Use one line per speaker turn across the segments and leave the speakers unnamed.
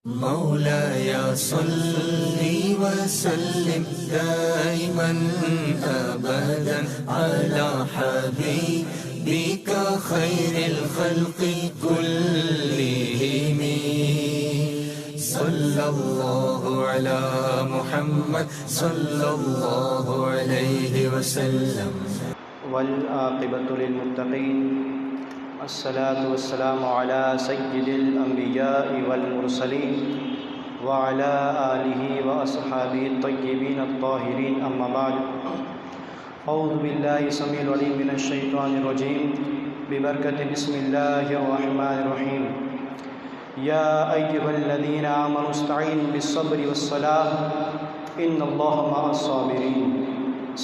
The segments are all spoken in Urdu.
مولاي صل وسلم دائما أبدا على حبيبك خير الخلق كلهم صلى الله على محمد صلى الله عليه وسلم
والعاقبۃ للمتقین الصلاة والسلام على سید الانبیاء والمرسلین وعلى آلہ واصحابہ الطیبین الطاہرین اما بعد اعوذ باللہ السمیع العلیم من الشیطان الرجیم ببرکۃ بسم اللہ الرحمن الرحیم یا ایھا الذین آمنوا استعینوا بالصبر والصلاة ان اللہ مع الصابرین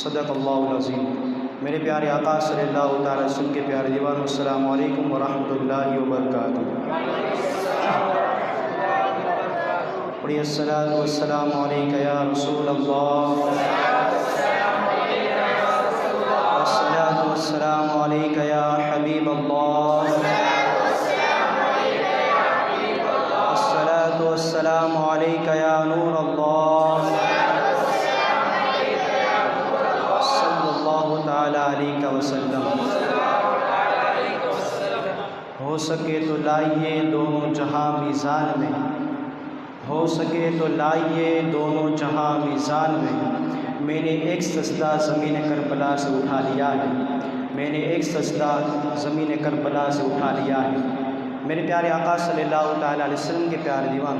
صدق اللہ العظیم۔ میرے پیارے آقا صلی اللہ تعالی وسلم کے پیارے دیوانوں، السلام علیکم ورحمۃ اللہ وبرکاتہ۔ پڑھیے الصلاۃ والسلام علیک یا رسول اللہ، الصلاۃ والسلام علیک یا حبیب اللہ، الصلاۃ والسلام علیک یا نور اللہ، علیہ وسلم۔ ہو سکے تو لائیے دونوں جہاں میزان میں، ہو سکے تو لائیے دونوں جہاں میزان میں، میں نے ایک سجدہ زمین کربلا سے اٹھا لیا ہے، میں نے ایک سجدہ زمین کربلا سے اٹھا لیا ہے۔ میرے پیارے آقا صلی اللہ تعالیٰ علیہ وسلم کے پیارے دیوان،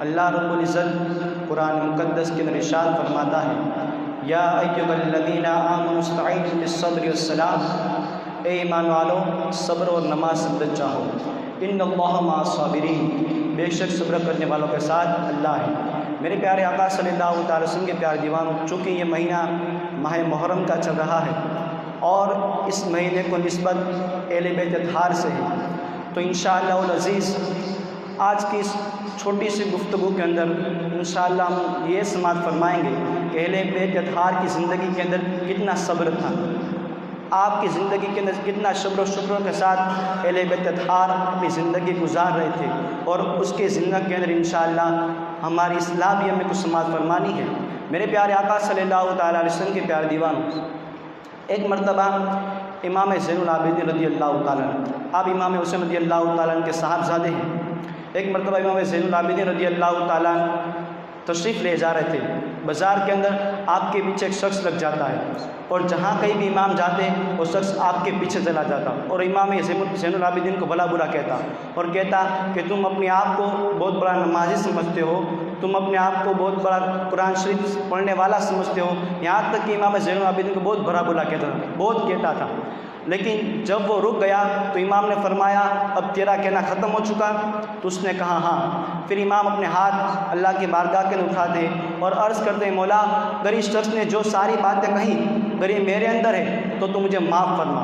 اللہ رب العزت قرآن مقدس کے اندر ارشاد فرماتا ہے، یا ایھا الذین آمنوا استعینوا بالصبر والصلاۃ، اے ایمان والو صبر اور نماز سے مدد چاہو، ان اللہ مع الصابرین، بے شک صبر کرنے والوں کے ساتھ اللہ ہے۔ میرے پیارے آقا صلی اللہ تعالی وسلم کے پیارے دیوانوں، چونکہ یہ مہینہ ماہ محرم کا چل رہا ہے اور اس مہینے کو نسبت اہل بیت اطہار سے ہے، تو انشاءاللہ العزیز آج کی اس چھوٹی سی گفتگو کے اندر انشاءاللہ ہم یہ سماعت فرمائیں گے کہ اہل بیت اطہار کی زندگی کے اندر کتنا صبر تھا، آپ کی زندگی کے اندر کتنا صبر و شکر کے ساتھ اہل بیت اطہار اپنی زندگی گزار رہے تھے، اور اس کے زندگی کے اندر انشاءاللہ ہماری اصلاح بھی ہمیں کچھ سماعت فرمانی ہے۔ میرے پیارے آقا صلی اللہ تعالیٰ علیہ وسلم کے پیارے دیوان، ایک مرتبہ امام زین العابدین رضی اللہ تعالیٰ عنہ، آپ امام حسین رضی اللہ تعالیٰ عنہ کے صاحبزادے ہیں، ایک مرتبہ امام زین العابدین رضی اللہ تعالیٰ عنہ تشریف لے جا رہے تھے، بازار کے اندر آپ کے پیچھے ایک شخص لگ جاتا ہے، اور جہاں کہیں بھی امام جاتے وہ شخص آپ کے پیچھے چلا جاتا، اور امام زین العابدین کو بھلا برا کہتا، اور کہتا کہ تم اپنے آپ کو بہت بڑا نمازی سمجھتے ہو، تم اپنے آپ کو بہت بڑا قرآن شریف پڑھنے والا سمجھتے ہو، یہاں تک کہ امام زین العابدین کو بہت بھلا برا بہت کہتا تھا۔ لیکن جب وہ رک گیا تو امام نے فرمایا اب تیرا کہنا ختم ہو چکا؟ تو اس نے کہا ہاں۔ پھر امام اپنے ہاتھ اللہ کی بارگاہ کے اٹھاتے اور عرض کرتے، مولا اگر اس شخص نے جو ساری باتیں کہیں اگر یہ میرے اندر ہے تو مجھے معاف فرما،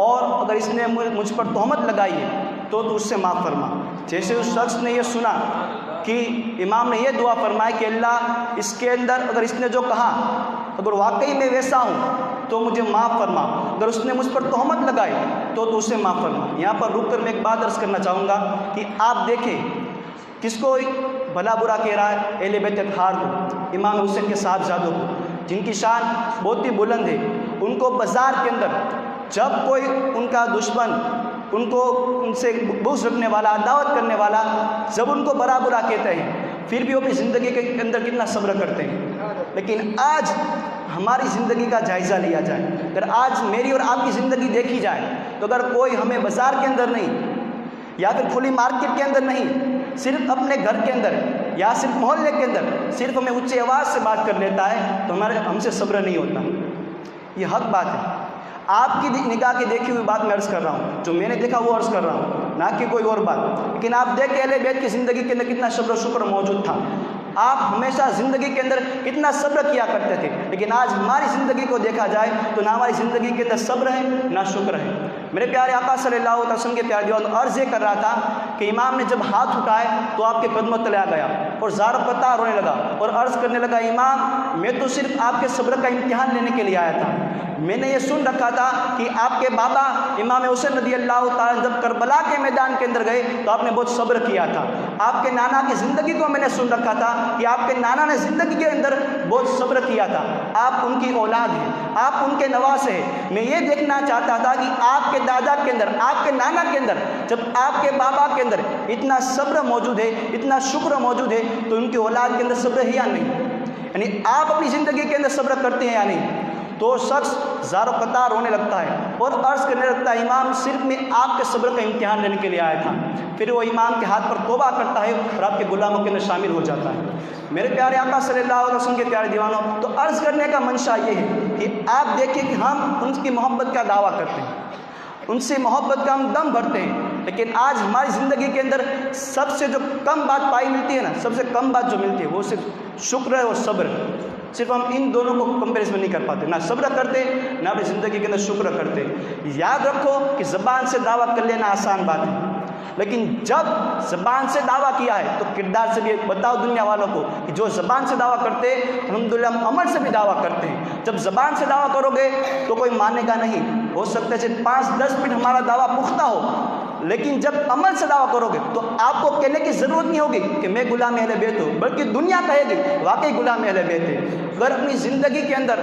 اور اگر اس نے مجھ پر تہمت لگائی ہے تو اس سے معاف فرما۔ جیسے اس شخص نے یہ سنا کہ امام نے یہ دعا فرمائی کہ اللہ اس کے اندر اگر اس نے جو کہا اگر واقعی میں ویسا ہوں تو مجھے معاف فرما، اگر اس نے مجھ پر تہمت لگائی تو اسے معاف فرما۔ یہاں پر رک کر میں ایک بات عرض کرنا چاہوں گا کہ آپ دیکھیں کس کو بھلا برا کہہ رہا ہے؟ اہل بیت اطہار کو، امام حسین کے صاحبزادوں کو، جن کی شان بہت ہی بلند ہے۔ ان کو بازار کے اندر جب کوئی ان کا دشمن، ان سے بغض رکھنے والا، عداوت کرنے والا جب ان کو برا برا کہتے ہیں، پھر بھی وہ اپنی زندگی کے اندر کتنا صبر کرتے ہیں۔ لیکن آج ہماری زندگی کا جائزہ لیا جائے، اگر آج میری اور آپ کی زندگی دیکھی جائے تو اگر کوئی ہمیں بازار کے اندر نہیں یا پھر کھلی مارکیٹ کے اندر نہیں، صرف اپنے گھر کے اندر یا صرف محلے کے اندر صرف ہمیں اونچی آواز سے بات کر لیتا ہے تو ہم سے صبر نہیں ہوتا۔ یہ حق بات ہے، آپ کی نگاہ کی دیکھی ہوئی بات میں عرض کر رہا ہوں، جو میں نے دیکھا وہ عرض کر رہا ہوں، نہ کہ کوئی اور بات۔ لیکن آپ دیکھیں اہل بیت کی زندگی کے اندر کتنا صبر و شکر موجود تھا، آپ ہمیشہ زندگی کے اندر کتنا صبر کیا کرتے تھے۔ لیکن آج ہماری زندگی کو دیکھا جائے تو نہ ہماری زندگی کے اندر صبر ہے نہ شکر ہے۔ میرے پیارے آقا صلی اللہ علیہ وسلم کے پیارے دیوان، عرض یہ کر رہا تھا کہ امام نے جب ہاتھ اٹھائے تو آپ کے قدموں تلے آ گیا اور زار قطع رونے لگا اور عرض کرنے لگا، امام میں تو صرف آپ کے صبر کا امتحان لینے کے لیے آیا تھا، میں نے یہ سن رکھا تھا کہ آپ کے بابا امام حسین رضی اللہ تعالیٰ جب کربلا کے میدان کے اندر گئے تو آپ نے بہت صبر کیا تھا. آپ کے نانا کی زندگی کو میں نے سن رکھا تھا کہ آپ کے نانا نے زندگی کے اندر بہت صبر کیا تھا. آپ ان کی اولاد ہیں, آپ ان کے نواسے ہیں. میں یہ دیکھنا چاہتا تھا کہ آپ کے دادا کے اندر, آپ کے نانا کے اندر, جب آپ کے بابا کے اندر اتنا صبر موجود ہے, اتنا شکر موجود ہے, تو ان کی اولاد کے اندر صبر ہے یا نہیں؟ یعنی آپ اپنی زندگی کے اندر صبر کرتے ہیں یا نہیں؟ تو شخص زار و قطار رونے لگتا ہے اور عرض کرنے لگتا ہے امام صرف میں آپ کے صبر کا امتحان لینے کے لیے آیا تھا. پھر وہ امام کے ہاتھ پر توبہ کرتا ہے اور آپ کے غلاموں کے اندر شامل ہو جاتا ہے. میرے پیارے آقا صلی اللہ علیہ وسلم کے پیارے دیوانوں, تو عرض کرنے کا منشا یہ ہے کہ آپ دیکھیں کہ ہم ان کی محبت کا دعویٰ کرتے ہیں, ان سے محبت کا ہم دم بھرتے ہیں, لیکن آج ہماری زندگی کے اندر سب سے جو کم بات پائی ملتی ہے نا, سب سے کم بات جو ملتی ہے وہ صرف شکر ہے اور صبر. صرف ہم ان دونوں کو کمپیریزن نہیں کر پاتے, نہ صبر کرتے نہ اپنی زندگی کے اندر شکر کرتے. یاد رکھو کہ زبان سے دعویٰ کر لینا آسان بات ہے, لیکن جب زبان سے دعویٰ کیا ہے تو کردار سے بھی بتاؤ دنیا والوں کو کہ جو زبان سے دعویٰ کرتے الحمدللہ ہم عمل سے بھی دعویٰ کرتے ہیں. جب زبان سے دعویٰ کرو گے تو کوئی ماننے کا نہیں, ہو سکتا ہے صرف 5-10 منٹ ہمارا دعویٰ پختہ ہو, لیکن جب عمل سے دعویٰ کرو گے تو آپ کو کہنے کی ضرورت نہیں ہوگی کہ میں غلام اہل بیت ہوں, بلکہ دنیا کہے گی واقعی غلام اہل بیت ہے. اگر اپنی زندگی کے اندر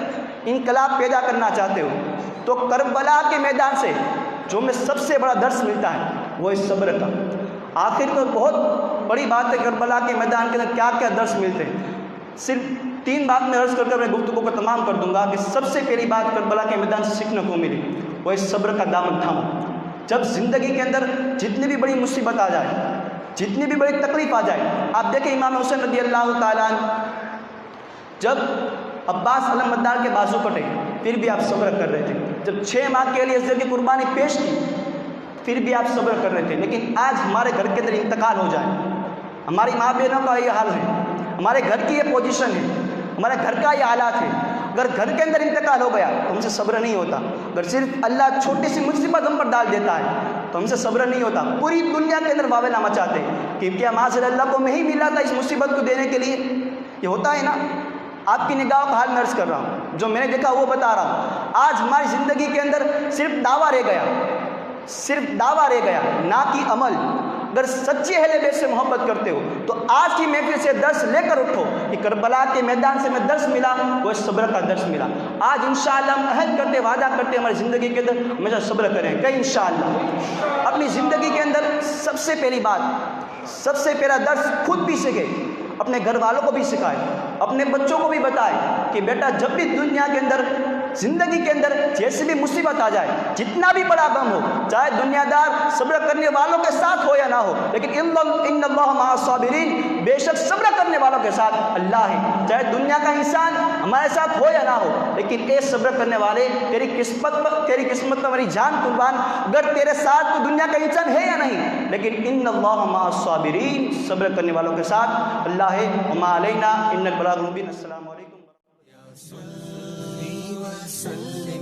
انقلاب پیدا کرنا چاہتے ہو تو کربلا کے میدان سے جو ہمیں سب سے بڑا درس ملتا ہے وہ اس صبر کا. آخر تو بہت بڑی بات ہے, کربلا کے میدان کے اندر کیا کیا درس ملتے ہیں. صرف 3 بات میں عرض کر میں گفتگو کو تمام کر دوں گا کہ سب سے پہلی بات کربلا کے میدان سے سیکھنے کو ملی وہ اس صبر کا دامن تھامو. جب زندگی کے اندر جتنی بھی بڑی مصیبت آ جائے, جتنی بھی بڑی تکلیف آ جائے, آپ دیکھیں امام حسین رضی اللہ تعالیٰ جب عباس علمبردار کے بازو کٹے پھر بھی آپ صبر کر رہے تھے. جب 6 ماہ کے لیے اس کی قربانی پیش کی پھر بھی آپ صبر کر رہے تھے. لیکن آج ہمارے گھر کے اندر انتقال ہو جائے, ہماری ماں بہنوں کا یہ حال ہے, ہمارے گھر کی یہ پوزیشن ہے, ہمارے گھر کا یہ حالات ہے. اگر گھر کے اندر انتقال ہو گیا تو ہم سے صبر نہیں ہوتا. اگر صرف اللہ چھوٹی سی مصیبت ہم پر ڈال دیتا ہے تو ہم سے صبر نہیں ہوتا. پوری دنیا کے اندر واویلا مچاتے کہ کیا معاذ اللہ کو میں ہی ملا تھا اس مصیبت کو دینے کے لیے. یہ ہوتا ہے نا. آپ کی نگاہوں کا حال میں عرض کر رہا ہوں, جو میں نے دیکھا وہ بتا رہا ہوں. آج ہماری زندگی کے اندر صرف دعویٰ رہ گیا, صرف دعویٰ رہ گیا, نہ کہ عمل. اگر سچے اہل بیت سے محبت کرتے ہو تو آج کی محفل سے درس لے کر اٹھو کہ کربلا کے میدان سے میں درس ملا وہ صبر کا درس ملا. آج انشاءاللہ ہم عہد کرتے, وعدہ کرتے ہماری زندگی کے اندر ہمیشہ صبر کریں گے انشاءاللہ. اپنی زندگی کے اندر سب سے پہلی بات, سب سے پہلا درس خود بھی سیکھے, اپنے گھر والوں کو بھی سکھائے, اپنے بچوں کو بھی بتائے کہ بیٹا جب بھی دنیا کے اندر زندگی کے اندر جیسی بھی مصیبت آ جائے, جتنا بھی بڑا غم ہو, چاہے دنیا دار صبر کرنے والوں کے ساتھ ہو یا نہ ہو, لیکن ان اللہ مع الصابرین, بے شک صبر کرنے والوں کے ساتھ اللہ ہے. چاہے دنیا کا انسان ہمارے ساتھ ہو یا نہ ہو, لیکن اے صبر کرنے والے تیری قسمت پر میری جان قربان, اگر تیرے ساتھ تو دنیا کا انسان ہے یا نہیں, لیکن ان اللہ مع الصابرین, صبر کرنے والوں کے ساتھ اللہ ہے. وما علینا ان البلاغ المبین. السلام علیکم.
وسلم